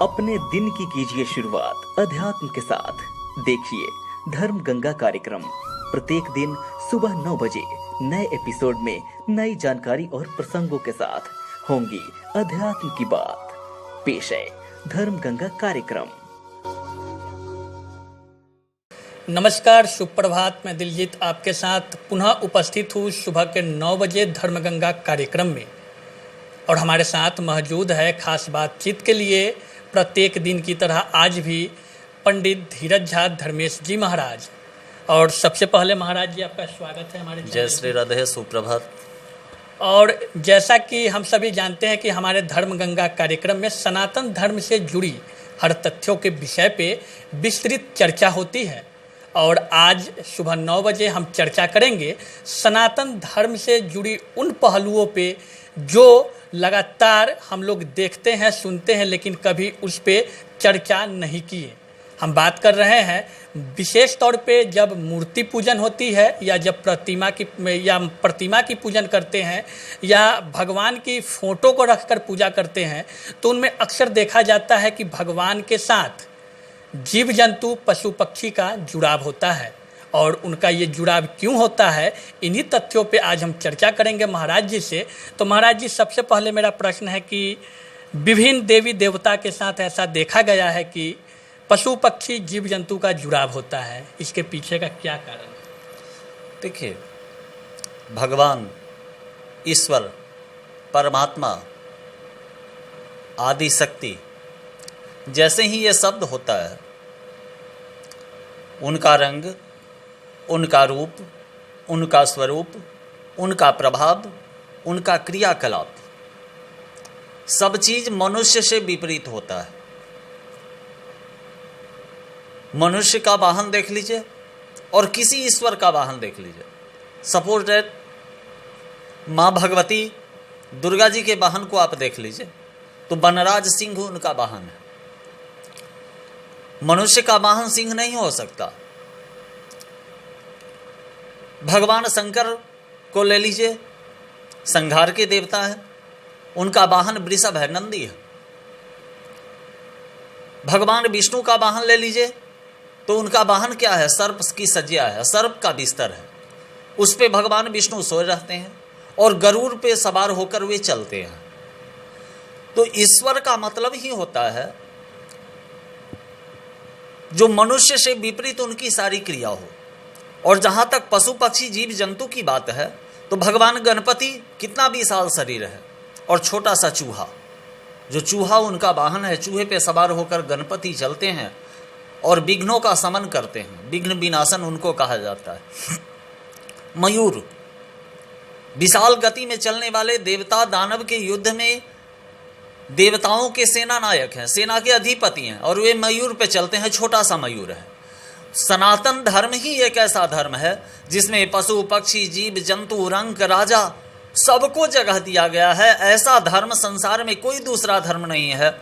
अपने दिन की कीजिए शुरुआत अध्यात्म के साथ। देखिए धर्म गंगा कार्यक्रम प्रत्येक दिन सुबह 9 बजे नए एपिसोड में नई जानकारी और प्रसंगों के साथ होंगी अध्यात्म की बात। पेश है धर्म गंगा कार्यक्रम। नमस्कार, सुप्रभात। मैं दिलजीत आपके साथ पुनः उपस्थित हूँ सुबह के 9 बजे धर्मगंगा कार्यक्रम में, और हमारे साथ मौजूद है खास बातचीत के लिए प्रत्येक दिन की तरह आज भी पंडित धीरज झा धर्मेश जी महाराज। और सबसे पहले महाराज जी आपका स्वागत है हमारे जय श्री राधे, सुप्रभात। और जैसा कि हम सभी जानते हैं कि हमारे धर्म गंगा कार्यक्रम में सनातन धर्म से जुड़ी हर तथ्यों के विषय पे विस्तृत चर्चा होती है, और आज सुबह 9 बजे हम चर्चा करेंगे सनातन धर्म से जुड़ी उन पहलुओं पे जो लगातार हम लोग देखते हैं, सुनते हैं, लेकिन कभी उस पे चर्चा नहीं किए। हम बात कर रहे हैं विशेष तौर पे जब मूर्ति पूजन होती है या जब प्रतिमा की पूजन करते हैं या भगवान की फ़ोटो को रखकर पूजा करते हैं, तो उनमें अक्सर देखा जाता है कि भगवान के साथ जीव जंतु पशु पक्षी का जुड़ाव होता है। और उनका ये जुड़ाव क्यों होता है, इन्हीं तथ्यों पे आज हम चर्चा करेंगे महाराज जी से। तो महाराज जी, सबसे पहले मेरा प्रश्न है कि विभिन्न देवी देवता के साथ ऐसा देखा गया है कि पशु पक्षी जीव जंतु का जुड़ाव होता है, इसके पीछे का क्या कारण है? देखिए, भगवान, ईश्वर, परमात्मा, आदि शक्ति, जैसे ही ये शब्द होता है, उनका रंग, उनका रूप, उनका स्वरूप, उनका प्रभाव, उनका क्रियाकलाप, सब चीज मनुष्य से विपरीत होता है। मनुष्य का वाहन देख लीजिए और किसी ईश्वर का वाहन देख लीजिए। सपोज दैट माँ भगवती दुर्गा जी के वाहन को आप देख लीजिए, तो वनराज सिंह उनका वाहन है। मनुष्य का वाहन सिंह नहीं हो सकता। भगवान शंकर को ले लीजिए, संहार के देवता है, उनका वाहन वृषभ है, नंदी है। भगवान विष्णु का वाहन ले लीजिए, तो उनका वाहन क्या है? सर्प की सज्जा है, सर्प का बिस्तर है। उस पे भगवान विष्णु सोए रहते हैं और गरुड़ पे सवार होकर वे चलते हैं। तो ईश्वर का मतलब ही होता है जो मनुष्य से विपरीत उनकी सारी क्रिया हो। और जहां तक पशु पक्षी जीव जंतु की बात है, तो भगवान गणपति कितना विशाल शरीर है, और छोटा सा चूहा, जो चूहा उनका वाहन है, चूहे पे सवार होकर गणपति चलते हैं और विघ्नों का शमन करते हैं। विघ्न विनाशन उनको कहा जाता है। मयूर, विशाल गति में चलने वाले देवता दानव के युद्ध में देवताओं के सेना नायक हैं, सेना के अधिपति हैं, और वे मयूर पे चलते हैं, छोटा सा मयूर है। सनातन धर्म ही एक ऐसा धर्म है जिसमें पशु पक्षी जीव जंतु रंक राजा सबको जगह दिया गया है। ऐसा धर्म संसार में कोई दूसरा धर्म नहीं है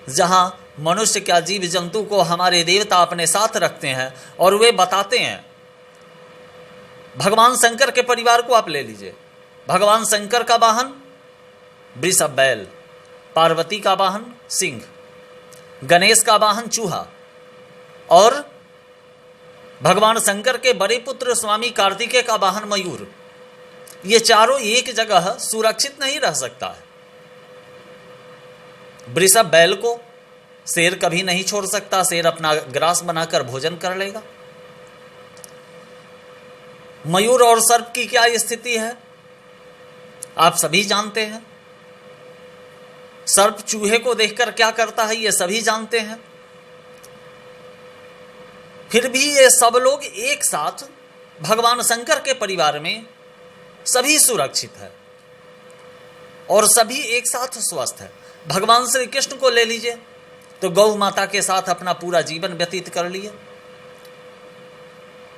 जहां मनुष्य क्या जीव जंतु को हमारे देवता अपने साथ रखते हैं और वे बताते हैं। भगवान शंकर के परिवार को आप ले लीजिए। भगवान शंकर का वाहन वृषभ बैल, पार्वती का वाहन सिंह, गणेश का वाहन चूहा, और भगवान शंकर के बड़े पुत्र स्वामी कार्तिकेय का वाहन मयूर। ये चारों एक जगह सुरक्षित नहीं रह सकता है। वृषभ बैल को शेर कभी नहीं छोड़ सकता, शेर अपना ग्रास बनाकर भोजन कर लेगा। मयूर और सर्प की क्या स्थिति है आप सभी जानते हैं। सर्प चूहे को देखकर क्या करता है ये सभी जानते हैं। फिर भी ये सब लोग एक साथ भगवान शंकर के परिवार में सभी सुरक्षित है और सभी एक साथ स्वस्थ है। भगवान श्री कृष्ण को ले लीजिए, तो गौ माता के साथ अपना पूरा जीवन व्यतीत कर लिए,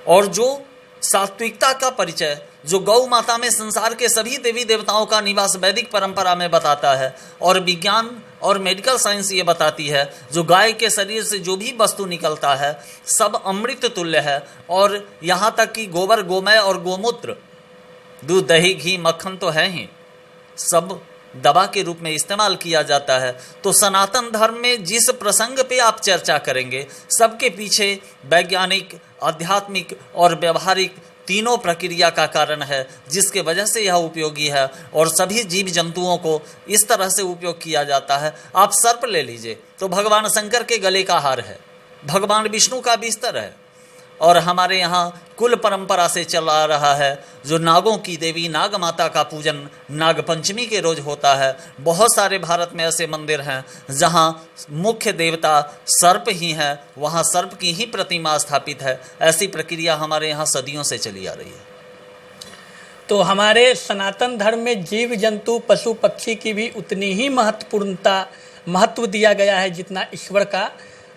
और जो सात्विकता का परिचय जो गौ माता में संसार के सभी देवी देवताओं का निवास वैदिक परंपरा में बताता है, और विज्ञान और मेडिकल साइंस ये बताती है जो गाय के शरीर से जो भी वस्तु निकलता है सब अमृत तुल्य है। और यहाँ तक कि गोबर गोमय और गोमूत्र, दूध दही घी मक्खन तो है ही, सब दवा के रूप में इस्तेमाल किया जाता है। तो सनातन धर्म में जिस प्रसंग पे आप चर्चा करेंगे, सबके पीछे वैज्ञानिक, आध्यात्मिक और व्यवहारिक तीनों प्रक्रिया का कारण है, जिसके वजह से यह उपयोगी है और सभी जीव जंतुओं को इस तरह से उपयोग किया जाता है। आप सर्प ले लीजिए तो भगवान शंकर के गले का हार है, भगवान विष्णु का बिस्तर है। और हमारे यहाँ कुल परंपरा से चला रहा है जो नागों की देवी नाग माता का पूजन नाग पंचमी के रोज होता है। बहुत सारे भारत में ऐसे मंदिर हैं जहाँ मुख्य देवता सर्प ही है, वहाँ सर्प की ही प्रतिमा स्थापित है। ऐसी प्रक्रिया हमारे यहाँ सदियों से चली आ रही है। तो हमारे सनातन धर्म में जीव जंतु पशु पक्षी की भी उतनी ही महत्व दिया गया है जितना ईश्वर का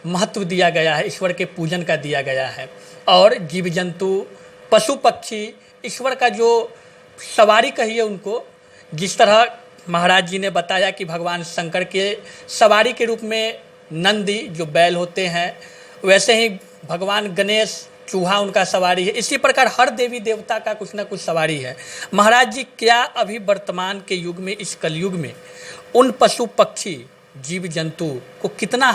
महत्व दिया गया है, ईश्वर के पूजन का दिया गया है। और जीव जंतु पशु पक्षी ईश्वर का जो सवारी कहिए उनको, जिस तरह महाराज जी ने बताया कि भगवान शंकर के सवारी के रूप में नंदी जो बैल होते हैं, वैसे ही भगवान गणेश चूहा उनका सवारी है। इसी प्रकार हर देवी देवता का कुछ ना कुछ सवारी है। महाराज जी, क्या अभी वर्तमान के युग में, इस कलयुग में, उन पशु पक्षी जीव जंतु को कितना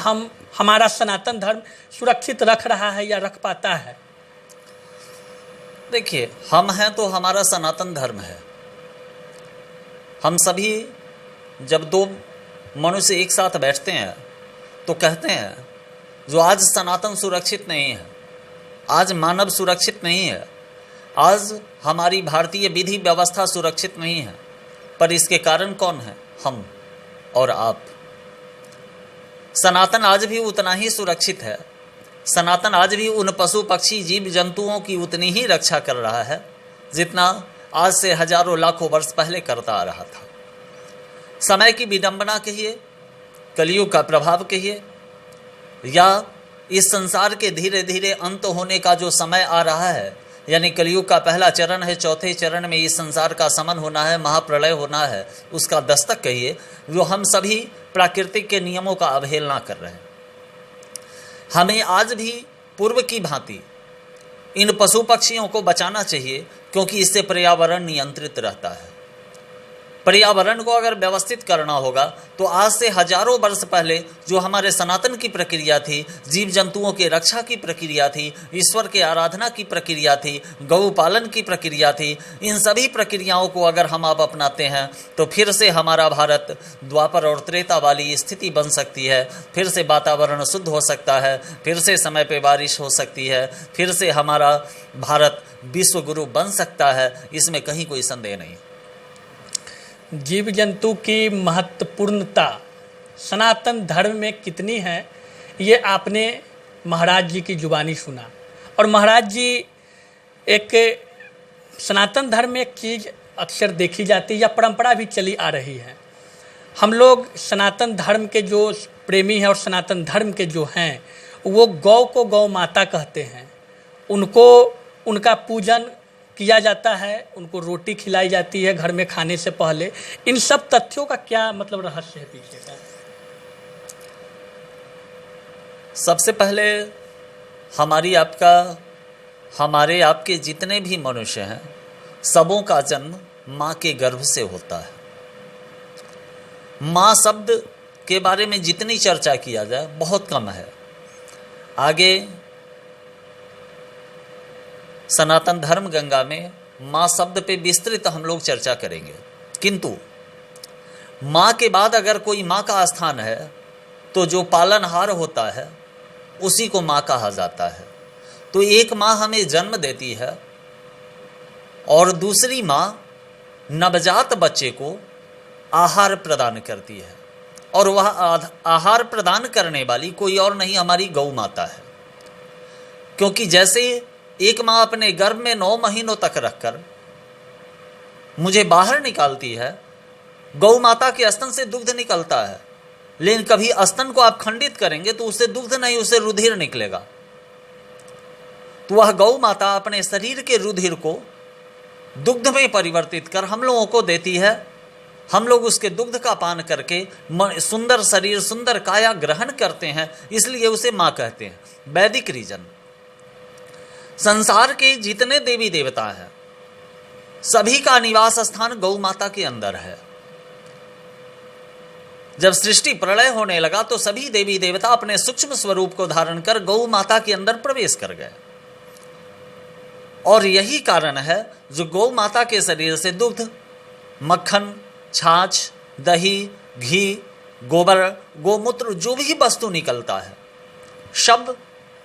हमारा सनातन धर्म सुरक्षित रख रहा है या रख पाता है? देखिए, हम हैं तो हमारा सनातन धर्म है। हम सभी जब दो मनुष्य एक साथ बैठते हैं तो कहते हैं जो आज सनातन सुरक्षित नहीं है, आज मानव सुरक्षित नहीं है, आज हमारी भारतीय विधि व्यवस्था सुरक्षित नहीं है, पर इसके कारण कौन है? हम और आप। सनातन आज भी उतना ही सुरक्षित है। सनातन आज भी उन पशु पक्षी जीव जंतुओं की उतनी ही रक्षा कर रहा है जितना आज से हजारों लाखों वर्ष पहले करता आ रहा था। समय की विडंबना कहिए, कलयुग का प्रभाव कहिए, या इस संसार के धीरे धीरे अंत होने का जो समय आ रहा है, यानी कलयुग का पहला चरण है, चौथे चरण में इस संसार का समन होना है, महाप्रलय होना है, उसका दस्तक कहिए, जो हम सभी प्राकृतिक के नियमों का अवहेलना कर रहे हैं। हमें आज भी पूर्व की भांति इन पशु पक्षियों को बचाना चाहिए, क्योंकि इससे पर्यावरण नियंत्रित रहता है। पर्यावरण को अगर व्यवस्थित करना होगा तो आज से हजारों वर्ष पहले जो हमारे सनातन की प्रक्रिया थी, जीव जंतुओं के रक्षा की प्रक्रिया थी, ईश्वर के आराधना की प्रक्रिया थी, गौ पालन की प्रक्रिया थी, इन सभी प्रक्रियाओं को अगर हम अब अपनाते हैं तो फिर से हमारा भारत द्वापर और त्रेता वाली स्थिति बन सकती है। फिर से वातावरण शुद्ध हो सकता है, फिर से समय पर बारिश हो सकती है, फिर से हमारा भारत विश्व गुरु बन सकता है। इसमें कहीं कोई संदेह नहीं। जीव जंतु की महत्वपूर्णता सनातन धर्म में कितनी है, ये आपने महाराज जी की जुबानी सुना। और महाराज जी, एक सनातन धर्म में एक चीज़ अक्सर देखी जाती है या परंपरा भी चली आ रही है, हम लोग सनातन धर्म के जो प्रेमी हैं और सनातन धर्म के जो हैं, वो गौ को गौ माता कहते हैं, उनको उनका पूजन किया जाता है, उनको रोटी खिलाई जाती है घर में खाने से पहले। इन सब तथ्यों का क्या मतलब रहस्य है पीछे का? सबसे पहले हमारे आपके जितने भी मनुष्य हैं, सबों का जन्म माँ के गर्भ से होता है। माँ शब्द के बारे में जितनी चर्चा किया जाए बहुत कम है। आगे सनातन धर्म गंगा में माँ शब्द पे विस्तृत हम लोग चर्चा करेंगे, किंतु माँ के बाद अगर कोई माँ का स्थान है तो जो पालनहार होता है उसी को माँ कहा जाता है। तो एक माँ हमें जन्म देती है और दूसरी माँ नवजात बच्चे को आहार प्रदान करती है, और वह आहार प्रदान करने वाली कोई और नहीं, हमारी गौ माता है। क्योंकि जैसे एक माँ अपने गर्भ में 9 महीनों तक रखकर मुझे बाहर निकालती है, गौ माता के स्तन से दुग्ध निकलता है, लेकिन कभी स्तन को आप खंडित करेंगे तो उससे दुग्ध नहीं, उससे रुधिर निकलेगा। तो वह गौ माता अपने शरीर के रुधिर को दुग्ध में परिवर्तित कर हम लोगों को देती है। हम लोग उसके दुग्ध का पान करके सुंदर शरीर, सुंदर काया ग्रहण करते हैं, इसलिए उसे माँ कहते हैं। वैदिक रीजन, संसार के जितने देवी देवता हैं सभी का निवास स्थान गौ माता के अंदर है। जब सृष्टि प्रलय होने लगा तो सभी देवी देवता अपने सूक्ष्म स्वरूप को धारण कर गौ माता के अंदर प्रवेश कर गए। और यही कारण है जो गौ माता के शरीर से दुग्ध, मक्खन, छाछ, दही, घी, गोबर, गोमूत्र जो भी वस्तु निकलता है सब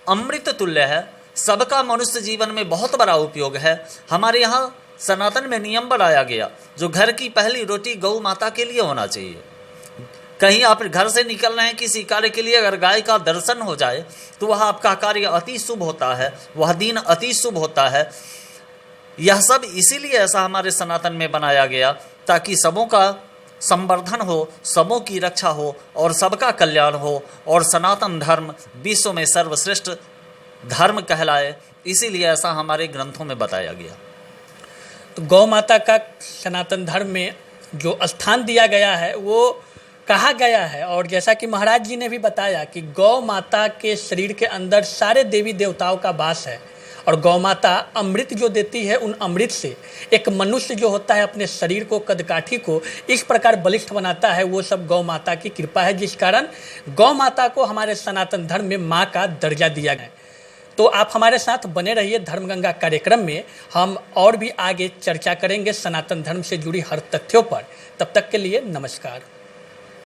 अमृत तुल्य है। सबका मनुष्य जीवन में बहुत बड़ा उपयोग है। हमारे यहाँ सनातन में नियम बनाया गया जो घर की पहली रोटी गौ माता के लिए होना चाहिए। कहीं आप घर से निकल रहे हैं किसी कार्य के लिए, अगर गाय का दर्शन हो जाए तो वह आपका कार्य अति शुभ होता है, वह दिन अति शुभ होता है। यह सब इसीलिए ऐसा हमारे सनातन में बनाया गया ताकि सबों का संवर्धन हो, सबों की रक्षा हो और सबका कल्याण हो और सनातन धर्म विश्व में सर्वश्रेष्ठ धर्म कहलाए। इसीलिए ऐसा हमारे ग्रंथों में बताया गया। तो गौ माता का सनातन धर्म में जो स्थान दिया गया है वो कहा गया है, और जैसा कि महाराज जी ने भी बताया कि गौ माता के शरीर के अंदर सारे देवी देवताओं का वास है, और गौ माता अमृत जो देती है, उन अमृत से एक मनुष्य जो होता है अपने शरीर को, कदकाठी को इस प्रकार बलिष्ठ बनाता है, वो सब गौ माता की कृपा है, जिस कारण गौ माता को हमारे सनातन धर्म में माँ का दर्जा दिया गया है। तो आप हमारे साथ बने रहिए धर्मगंगा कार्यक्रम में, हम और भी आगे चर्चा करेंगे सनातन धर्म से जुड़ी हर तथ्यों पर। तब तक के लिए नमस्कार।